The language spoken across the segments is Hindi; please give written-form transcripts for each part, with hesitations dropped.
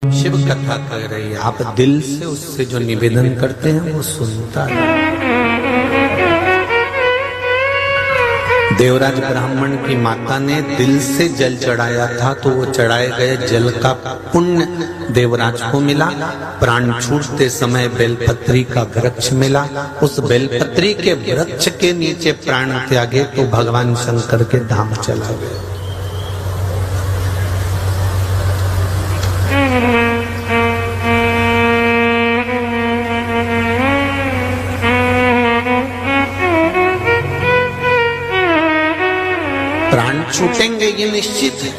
शिव कथा कह रही है, आप दिल से उससे जो निवेदन करते हैं वो सुनता है। देवराज ब्राह्मण की माता ने दिल से जल चढ़ाया था तो वो चढ़ाए गए जल का पुण्य देवराज को मिला। प्राण छूटते समय बेलपत्री का वृक्ष मिला, उस बेलपत्री के वृक्ष के नीचे प्राण त्यागे तो भगवान शंकर के धाम चला गया। प्राण छूटेंगे ये निश्चित है,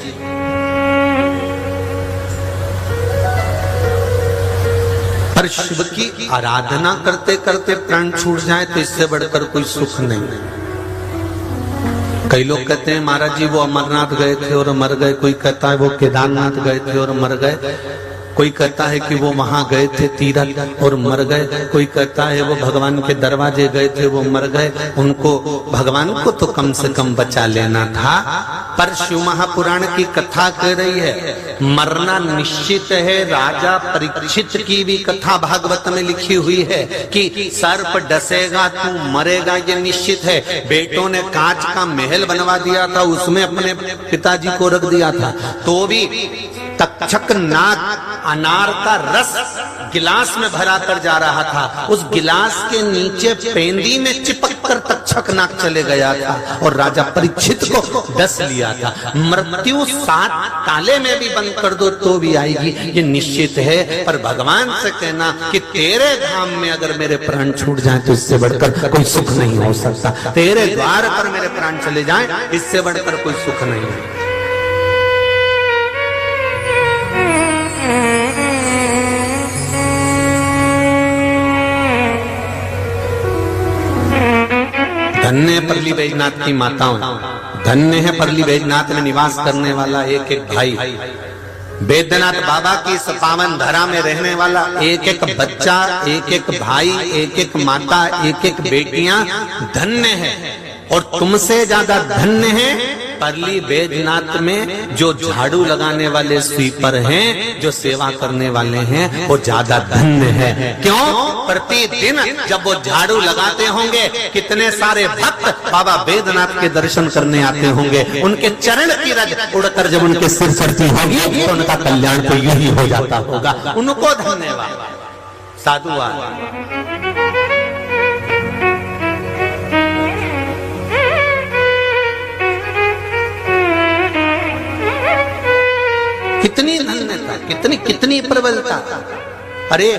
पर शिव की आराधना करते करते प्राण छूट जाए तो इससे बढ़कर कोई सुख नहीं। कई लोग कहते हैं महाराज जी वो अमरनाथ गए थे और मर गए, कोई कहता है वो केदारनाथ गए थे और मर गए, कोई कहता है कि वो वहां गए थे तीरथ और मर गए, कोई कहता है वो भगवान के दरवाजे गए थे वो मर गए। उनको भगवान को तो कम से कम बचा लेना था। पर शिव महापुराण की कथा कह रही है मरना निश्चित है। राजा परीक्षित की भी कथा भागवत में लिखी हुई है कि सर्प डसेगा तू मरेगा, ये निश्चित है। बेटों ने कांच का महल बनवा दिया था, उसमें अपने पिताजी को रख दिया था, तो भी तक्षक नाग अनार का रस गिलास में भरा कर जा रहा था, उस गिलास के नीचे पेंदी में चिपक कर तक्षक नाग चले गया था और राजा परीक्षित को डस लिया था। मृत्यु 7 ताले में भी बंद कर दो तो भी आएगी, ये निश्चित है। पर भगवान से कहना कि तेरे धाम में अगर मेरे प्राण छूट जाए तो इससे बढ़कर कोई सुख नहीं हो सकता, तेरे द्वार पर मेरे प्राण चले जाए इससे बढ़कर कोई सुख नहीं है। धन्य है परली बैजनाथ की माताओं, धन्य है परली बैजनाथ में निवास करने वाला एक एक भाई, बैद्यनाथ बाबा की इस पावन धरा में रहने वाला एक एक बच्चा, एक एक भाई, एक एक माता, एक एक बेटियां धन्य है। और तुमसे ज्यादा धन्य है परली बैजनाथ में जो झाड़ू लगाने वाले स्वीपर हैं, जो सेवा करने वाले हैं, वो ज्यादा धन्य है। क्यों? प्रतिदिन जब वो झाड़ू लगाते होंगे कितने सारे भक्त बाबा बैजनाथ के दर्शन करने आते होंगे, उनके चरण की रज उड़कर जब उनके सिर चढ़ती होगी तो उनका कल्याण तो यही हो जाता होगा। उनको धन्यवाद। साधुवाद। कितनी धन्यता, कितनी कितनी प्रबलता। अरे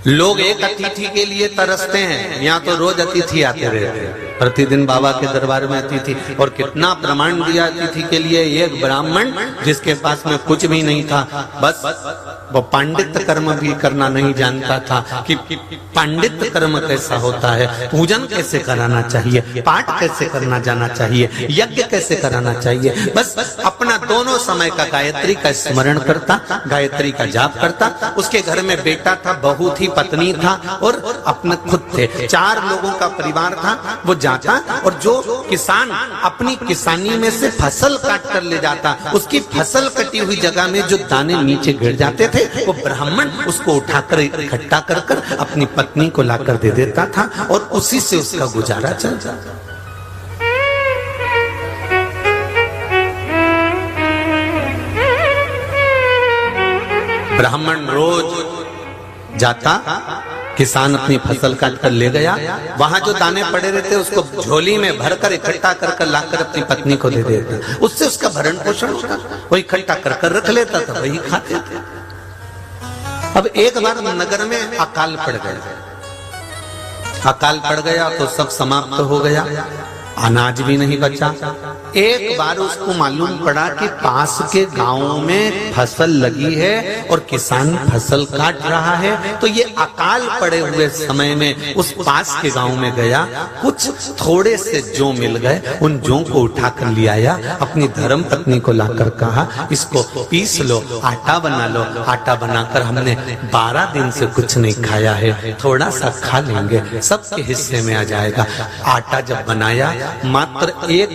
लोग एक अतिथि के लिए तरसते हैं, यहाँ तो रोज अतिथि आते रहते हैं, प्रतिदिन बाबा के दरबार में अतिथि, और कितना प्रमाण दिया अतिथि के लिए। एक ब्राह्मण जिसके पास में कुछ भी नहीं था, बस वो पांडित कर्म भी करना नहीं जानता था कि पांडित कर्म कैसा होता है, पूजन कैसे कराना चाहिए, पाठ कैसे करना जाना चाहिए, यज्ञ कैसे कराना चाहिए। बस अपना दोनों समय का गायत्री का स्मरण करता, गायत्री का जाप करता। उसके घर में बेटा था, बहू थी, पत्नी था और अपने खुद थे। 4 लोगों का परिवार था। वो जाता और जो किसान अपनी किसानी में से फसल काट कर ले जाता, उसकी फसल कटी हुई जगह में जो दाने नीचे गिर जाते थे वो ब्राह्मण उसको उठाकर इकट्ठा कर कर अपनी पत्नी को लाकर दे देता था और उसी से उसका गुजारा चल जाता। ब्राह्मण रोज जाता, किसान अपनी फसल काट कर ले गया, वहां जो दाने पड़े रहते उसको झोली में भरकर इकट्ठा कर कर लाकर अपनी पत्नी को दे देता, उससे उसका भरण पोषण होता, वो इकट्ठा कर कर रख लेता था, वही खाते थे। अब एक बार नगर में अकाल पड़ गया, अकाल पड़ गया तो सब समाप्त हो गया, अनाज भी नहीं बचा। एक बार उसको मालूम पड़ा कि पास के गांव में फसल लगी है और किसान फसल काट रहा है, तो ये अकाल पड़े हुए समय में उस पास के गांव में गया, कुछ थोड़े से जौ मिल गए, उन जौ को उठाकर ले आया, अपनी धर्म पत्नी को लाकर कहा इसको पीस लो, आटा बना लो, आटा बनाकर हमने 12 दिन से कुछ नहीं खाया है, थोड़ा सा खा लेंगे, सबके हिस्से में आ जाएगा। आटा जब बनाया मात्र एक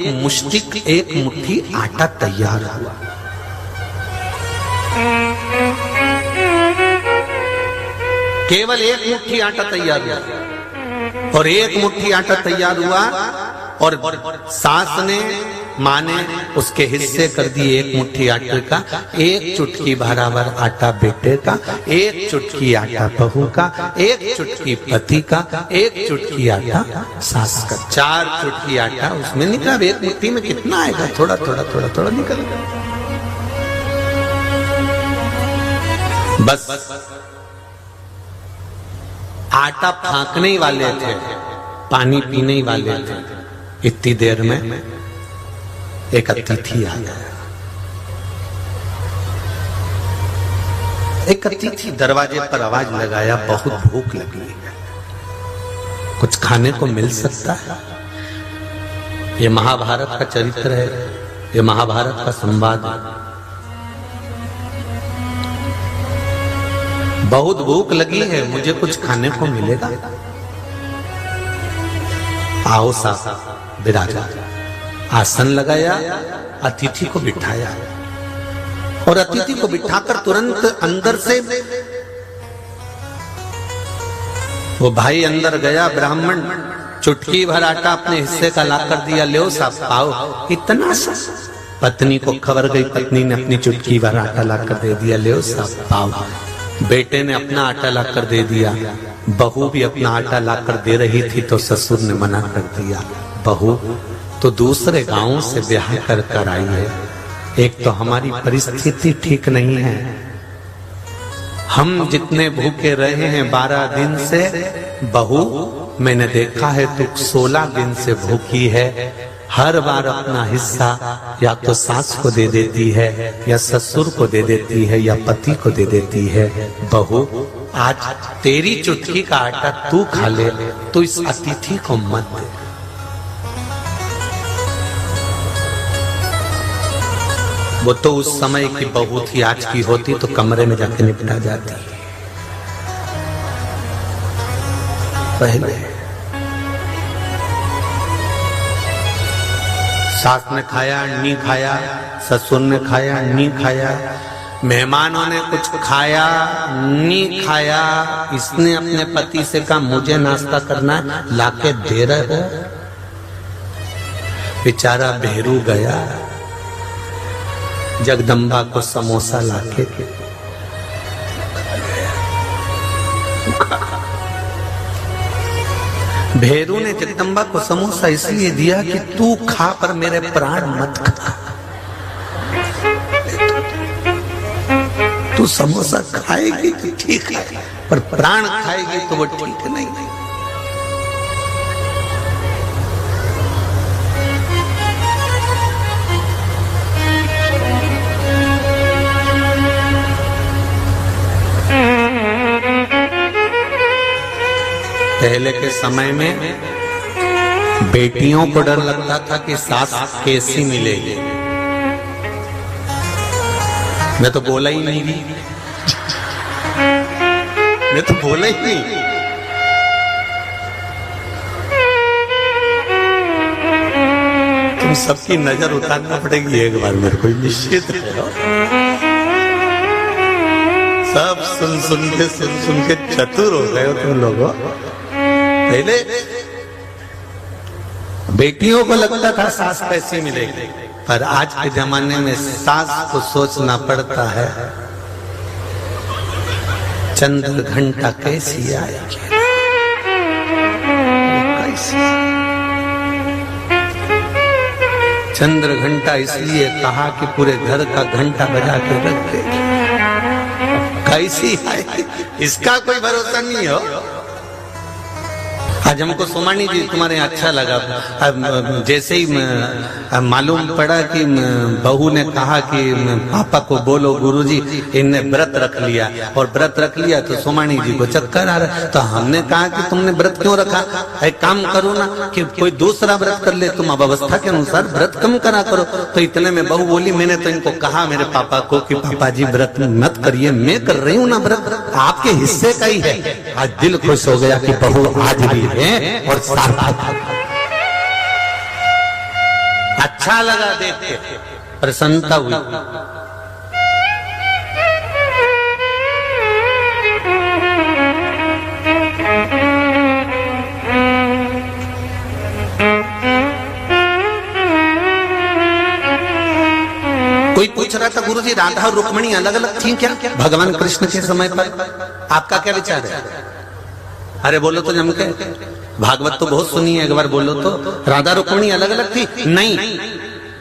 मुट्ठी आटा तैयार हुआ। केवल एक मुट्ठी आटा तैयार हुआ, और एक मुट्ठी आटा तैयार हुआ और सास ने, माँ ने उसके हिस्से कर दिए एक मुट्ठी आटे का। एक चुटकी बराबर आटा बेटे का, एक चुटकी आटा बहू का, एक चुटकी पति का, एक चुटकी आटा सास का। 4 चुटकी आटा उसमें निकला। एक मुट्ठी में कितना आएगा? थोड़ा थोड़ा थोड़ा थोड़ा निकल गया। बस आटा फांकने ही वाले थे, पानी पीने ही वाले थे। इतनी देर में एक अतिथि आ गया। एक अतिथि दरवाजे पर आवाज लगाया, बहुत भूख लगी है, कुछ खाने को मिल सकता है? ये महाभारत का चरित्र है, ये महाभारत का संवाद है। बहुत भूख लगी है, मुझे कुछ खाने को मिलेगा? आओ साहब, विराजा। आसन लगाया, अतिथि को बिठाया, और अतिथि को बिठाकर तुरंत अंदर से वो भाई अंदर गया। ब्राह्मण चुटकी भर आटा अपने हिस्से का लाकर दिया, ले साहब पाओ। इतना सा पत्नी को खबर गई, पत्नी ने अपनी चुटकी भर आटा लाकर दे दिया, ले साहब पाओ। बेटे ने अपना आटा लाकर दे दिया, बहू भी अपना आटा लाकर दे रही थी तो ससुर ने मना कर दिया। बहू तो दूसरे गांव से ब्याह कर कर आई है, एक तो हमारी परिस्थिति ठीक नहीं है, हम जितने भूखे रहे हैं 12 दिन से, बहू मैंने देखा है तू 16 दिन से भूखी है। हर बार अपना हिस्सा या तो सास को दे देती है, या ससुर को दे देती है, या पति को दे देती है। बहू आज तेरी चुटकी का आटा तू खा ले, तो इस अतिथि को मत दे। वो तो उस समय की बहू थी, आज की होती तो कमरे में जाके निपटा जाती। पहले सास ने खाया नहीं खाया, ससुर ने खाया नहीं खाया, मेहमानों ने कुछ खाया नहीं खाया, इसने अपने पति से कहा मुझे नाश्ता करना है, लाके दे रहे हो। बेचारा भेरू गया, जगदम्बा को समोसा लाके भेरू ने जगदम्बा को समोसा इसलिए दिया कि तू खा पर मेरे प्राण मत खा। तू समोसा खाएगी तो ठीक है, पर प्राण खाएगी तो वो ठीक नहीं। पहले के समय में बेटियों को डर लगता था कि सास कैसी मिलेगी। मैं तो बोला ही नहीं, मैं तो बोला ही नहीं। तुम सबकी नजर उतारना पड़ेगी एक बार, मेरे को निश्चित है। सब सुन के चतुर हो गए हो तुम लोगों। पहले बेटियों को लगता था सास कैसी मिलेगी, पर आज के जमाने में सास को सोचना पड़ता है चंद्र घंटा कैसी आएगी, कैसी। चंद्र घंटा इसलिए कहा कि पूरे घर का घंटा बजा के रख देगी, कैसी आएगी इसका कोई भरोसा नहीं हो। आज हमको सोमानी जी तुम्हारे अच्छा लगा, जैसे ही मालूम पड़ा कि बहू ने कहा कि पापा को बोलो गुरुजी इनने व्रत रख लिया, और व्रत रख लिया तो सोमानी जी को चक्कर आ रहा। तो हमने कहा कि तुमने व्रत क्यों रखा, एक काम करो ना कि कोई दूसरा व्रत कर ले, तुम अब अवस्था के अनुसार व्रत कम करा करो। तो इतने में बहू बोली मैंने तो इनको कहा मेरे पापा को कि पापा जी व्रत मत करिए, मैं कर रही हूँ ना व्रत, आपके हिस्से का ही है। आज दिल खुश हो गया कि बहू आज भी है और अच्छा लगा देख के, प्रसन्नता हुई। पूछ रहा था गुरुजी राधा और रुक्मिणी अलग अलग थी क्या भगवान कृष्ण के समय पर? आपका क्या विचार है? अरे बोलो तो जम के, भागवत तो बहुत सुनी है, एक बार बोलो तो। राधा रुक्मिणी अलग अलग थी? नहीं,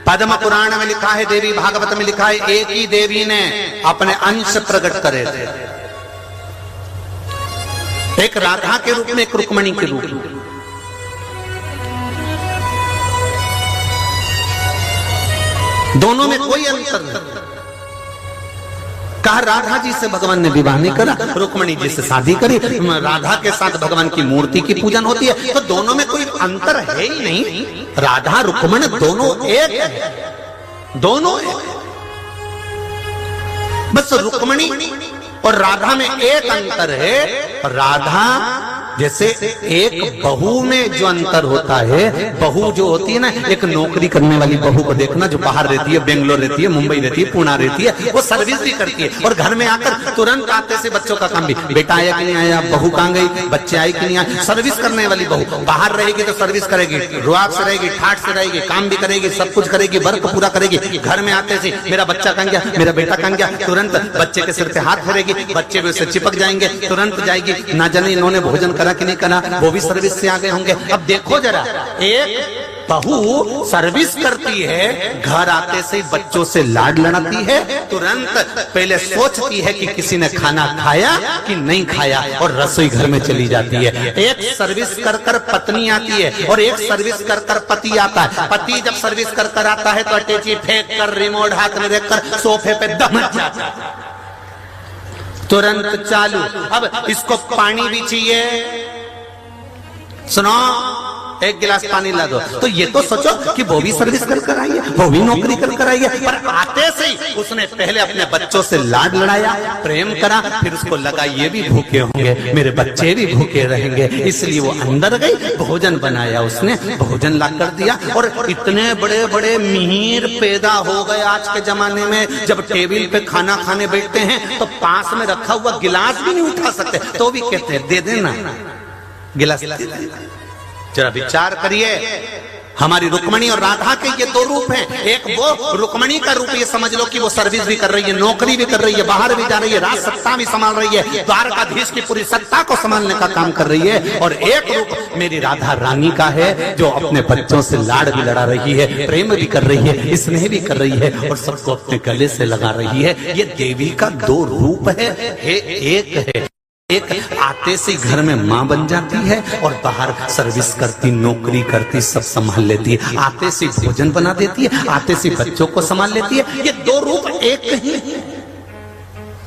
पद्म पुराण में लिखा है, देवी भागवत में लिखा है, एक ही देवी ने अपने अंश प्रकट करे थे, एक राधा के रूप में, एक रुक्मिणी के रूप में। दोनों में कोई अंतर नहीं। कहा राधा जी से भगवान ने विवाह नहीं करा, रुक्मिणी जी से शादी करी, राधा के साथ भगवान की मूर्ति की पूजन होती है, तो दोनों में कोई अंतर है ही नहीं। राधा रुक्मिणी दोनों एक है, दोनों एक। बस रुक्मिणी और राधा में एक अंतर है, राधा जैसे एक बहू में जो अंतर होता है, बहू जो होती है ना, एक नौकरी करने वाली बहू को देखना जो बाहर रहती है, बेंगलोर रहती है, मुंबई रहती है, पुणे रहती है, वो सर्विस भी करती है और घर में आकर तुरंत आते से बच्चों का काम भी, बेटा आया कि नहीं आया, बहू कहाँ गई, बच्चे आए कि नहीं आए, सर्विस करने वाली बहू। बाहर रहेगी तो सर्विस करेगी, रुआब से रहेगी, ठाठ से रहेगी, काम भी करेगी, सब कुछ करेगी, वर्क पूरा करेगी। घर में आते से मेरा बच्चा कहाँ गया, मेरा बेटा कहाँ गया, तुरंत बच्चे के सिर पे हाथ फेरेगी, बच्चे भी उससे चिपक जाएंगे, तुरंत जाएगी, ना जाने इन्होंने भोजन करा कि नहीं करा, वो भी सर्विस से आ गए होंगे। अब देखो जरा, एक बहू सर्विस करती है, घर आते से बच्चों से लाड लड़ाती है, तुरंत पहले सोचती है कि किसी ने खाना खाया कि नहीं खाया और रसोई घर में चली जाती है। एक सर्विस कर कर पत्नी आती है और एक सर्विस कर कर पति आता है। पति जब सर्विस कर कर आता है तो अटैची फेंक कर, रिमोट हाथ में देखकर सोफे पे दमक जाता है, तुरंत चालू। अब इसको पानी भी चाहिए, सुनो एक गिलास पानी ला दो, तो ये तो सोचो कि वो भी सर्विस कर कर आई है, वो भी नौकरी कर कर आई है, पर आते से ही उसने पहले अपने बच्चों से लाड लड़ाया, प्रेम करा, फिर उसको लगा ये भी भूखे होंगे, मेरे बच्चे भी भूखे रहेंगे, इसलिए वो अंदर गई, भोजन बनाया, उसने भोजन ला कर दिया। और इतने बड़े बड़े मिहिर पैदा हो गए आज के जमाने में, जब टेबल पे खाना खाने बैठते हैं तो पास में रखा हुआ गिलास भी नहीं उठा सकते, तो भी कहते हैं दे देना गिलास। जरा विचार करिए, हमारी रुक्मिणी और राधा के ये दो रूप हैं। एक वो रुक्मिणी का रूप, ये समझ लो कि वो सर्विस भी कर रही है, नौकरी भी कर रही है, बाहर भी जा रही है, राज सत्ता भी संभाल रही है, द्वारकाधीश की पूरी सत्ता को संभालने का काम कर रही है। और एक रूप मेरी राधा रानी का है, जो अपने बच्चों से लाड भी लड़ा रही है, प्रेम भी कर रही है, स्नेह भी कर रही है और सबको अपने गले से लगा रही है। ये देवी का दो रूप है, एक है। एक आते से घर में माँ बन जाती है और बाहर सर्विस करती, नौकरी करती, सब संभाल लेती है। आते से भोजन बना देती है, आते से बच्चों को संभाल लेती है। ये दो रूप एक ही है,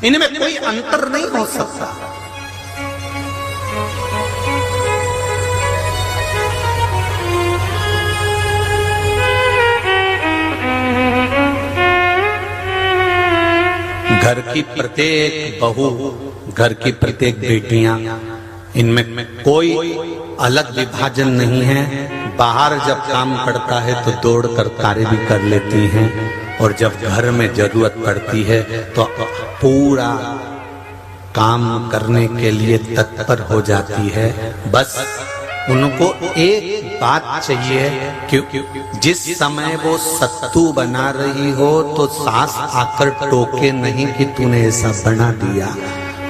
इनमें कोई अंतर नहीं हो सकता। घर की प्रत्येक बहू, घर की प्रत्येक बेटियां, इनमें कोई अलग विभाजन नहीं है। बाहर जब काम पड़ता है तो दौड़कर कार्य भी कर लेती हैं और जब घर में जरूरत पड़ती है तो पूरा काम करने के लिए तत्पर हो जाती है। बस उनको एक बात चाहिए कि जिस समय वो सत्तू बना रही हो तो सास आकर टोके नहीं कि तूने ऐसा बना दिया।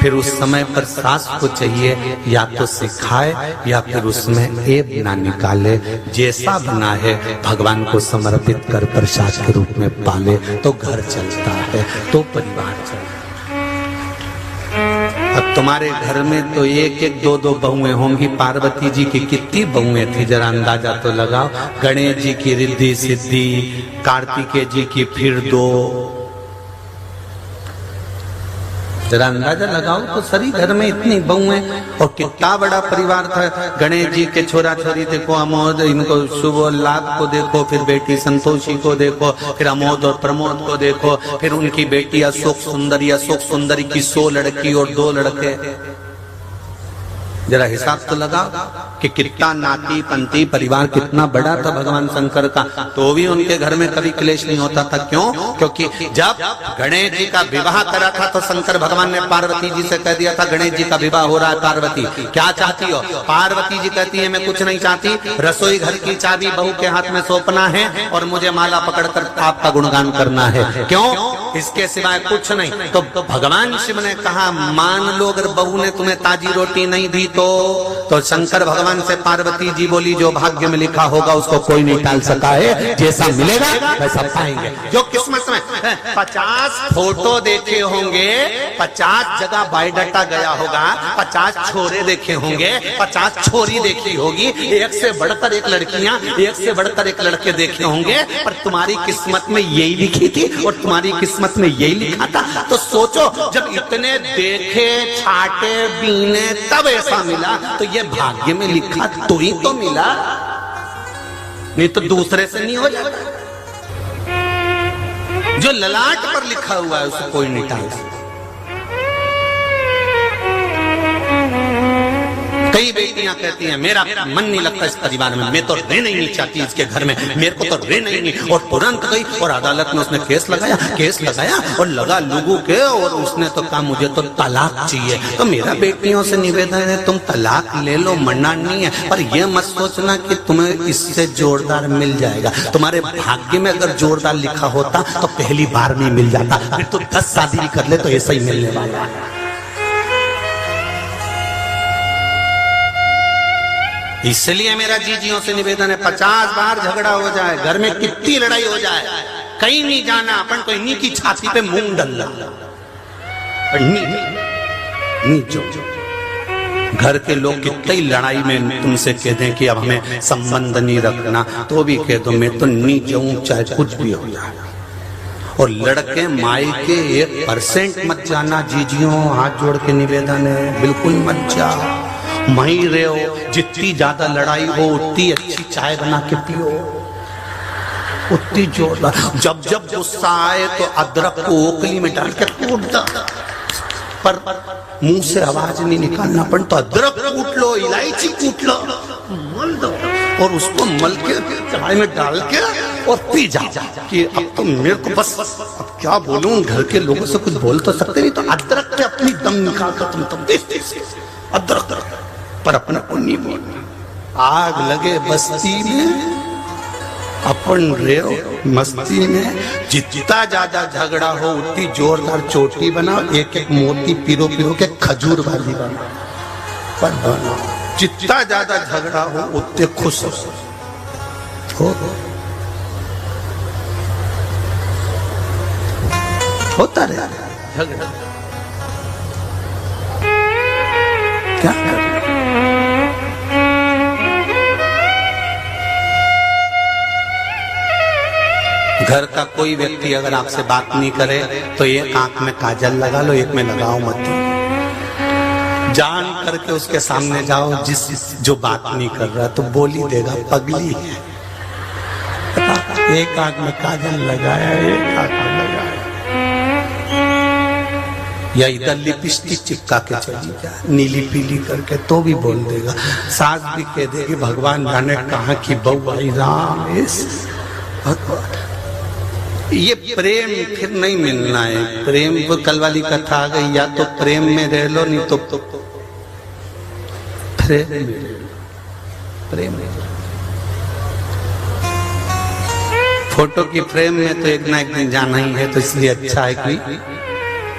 फिर उस समय पर सास को चाहिए या तो सिखाए या फिर उसमें ऐब ना निकाले, जैसा बना है भगवान को समर्पित कर प्रसाद के रूप में पाले तो घर चलता है, तो परिवार चलता है। अब तुम्हारे घर में तो एक एक दो दो बहुएं होंगी। पार्वती जी की कितनी बहुएं थी जरा अंदाजा तो लगाओ। गणेश जी की रिद्धि सिद्धि, कार्तिकेय जी की फिर दो, जरा अंदाजा लगाओ तो सभी घर में इतनी बहुएं और कितना बड़ा परिवार था। गणेश जी के छोरा छोरी देखो, अमोद, इनको शुभ लाभ को देखो, फिर बेटी संतोषी को देखो, फिर अमोद और प्रमोद को देखो, फिर उनकी बेटी अशोक सुंदरी की 100 लड़की और 2 लड़के। जरा हिसाब तो लगाओ कि कितना नाती पंती परिवार कितना बड़ा था भगवान शंकर का, तो भी उनके घर में कभी क्लेश नहीं होता था। क्यों? क्योंकि जब गणेश जी का विवाह करा था तो शंकर भगवान ने पार्वती जी से कह दिया था, गणेश जी का विवाह हो रहा है, पार्वती क्या चाहती हो? पार्वती जी कहती है, मैं कुछ नहीं चाहती, रसोई घर की चाबी बहू के हाथ में सौंपना है और मुझे माला पकड़कर आपका गुणगान करना है। क्यों? इसके सिवाय कुछ नहीं। तो भगवान शिव ने कहा मान लो अगर बहू ने तुम्हें ताजी रोटी नहीं दी तो शंकर भगवान से पार्वती जी बोली जो भाग्य में लिखा होगा उसको कोई नहीं टाल सका है, जैसा मिलेगा वैसा पाएंगे। जो किस्मत में 50 फोटो देखे होंगे, 50 जगह बायोडाटा गया होगा, 50 छोरे देखे होंगे, 50 छोरी देखी होगी, एक से बढ़कर एक लड़कियां, एक से बढ़कर एक लड़के देखे होंगे, पर तुम्हारी किस्मत में यही लिखी थी और तुम्हारी किस्मत में यही लिखा था। तो सोचो जब इतने देखे छाटे बीने तब ऐसा मिला, तो ये भाग्य में लिखा तो ही तो मिला, नहीं तो दूसरे से नहीं हो जाता। जो ललाट पर लिखा हुआ है उसको कोई नहीं टाल सकता। कई बेटियां कहती हैं मेरा मन नहीं लगता इस परिवार में, मैं तो रहना ही नहीं चाहती इसके घर में, मेरे को तो रहना ही नहीं। और तुरंत गई और अदालत में उसने केस लगाया और लगा लोगों के, और उसने तो कहा मुझे तो तलाक चाहिए। तो मेरा बेटियों से निवेदन है तुम तलाक ले लो, मना नहीं है, पर यह मत सोचना कि तुम्हें इससे जोरदार मिल जाएगा। तुम्हारे भाग्य में अगर जोरदार लिखा होता तो पहली बार में मिल जाता, फिर तो 10 शादी कर ले तो ऐसा ही मिलने वाला है। इसलिए मेरा जीजियों से निवेदन है 50 बार झगड़ा हो जाए, घर में कितनी लड़ाई हो जाए, कहीं नहीं जाना, अपन को इन्हीं की छाती पे मूंग डालना। घर के लोग कितनी लड़ाई में तुमसे कह दें कि अब हमें संबंध नहीं रखना, तो भी कह दो मैं तो नहीं जाऊं चाहे कुछ भी हो जाए। और लड़के माई के 1% मत जाना जीजियों, हाथ जोड़ के निवेदन है, बिल्कुल मत जाओ। वहीं रहो, जितनी ज्यादा लड़ाई हो उतनी अच्छी चाय बना के पियो, उतनी जोरदार। जब जब गुस्सा आए तो अदरक को ओखली में डाल के कूट दो, पर मुंह से आवाज नहीं निकालना, पर तो अदरक कूट लो, इलायची कूट लो, मल दो और उसको मल के चाय में डाल के और पी जाओ कि अब तो मेरे को बस अब क्या बोलूं, घर के लोगों से कुछ बोल तो सकते नहीं, तो अदरक के अपनी दम निकाल कर तुम अदरक पर अपना को नहीं बोलना। आग लगे बस्ती में अपन रहो मस्ती में, जितना ज्यादा झगड़ा हो उतनी जोरदार चोटी बनाओ, एक एक मोती पिरो पिरो के खजूर वाली बनाओ, पर बनाओ। जितना ज्यादा झगड़ा हो उतने खुश हो। होता रहे झगड़ा, क्या कर घर का कोई व्यक्ति अगर आपसे बात नहीं करे तो एक आंख में काजल लगा लो, एक में लगाओ मत। जान करके उसके सामने जाओ, जो बात नहीं कर रहा तो बोली देगा पगली है, एक आंख में काजल लगाया, एक आंख में लगाया, या इधर लिपस्टिक चिपका के चली जा नीली पीली करके तो भी बोल देगा। सास भी कह देगी भगवान जाने कहाँ की बहू आई, राम भगवान। ये प्रेम फिर नहीं मिलना है, प्रेम वो कल वाली कथा आ गई, या तो प्रेम में रह लो नहीं तो प्रेम फोटो की फ्रेम में तो एक ना एक दिन जाना ही है, तो इसलिए अच्छा है कि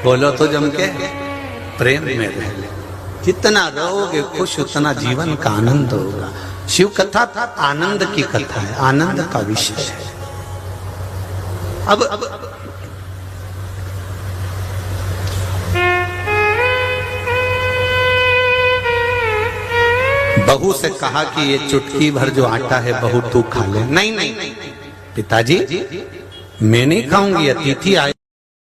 बोलो तो जम के प्रेम में रह ले। जितना रहोगे खुश उतना जीवन का आनंद होगा। शिव कथा आनंद की कथा है, आनंद का विषय है। अब बहू से कहा कि ये चुटकी भर जो आटा है बहू तू खा ले। नहीं पिताजी मैं नहीं खाऊंगी, अतिथि आए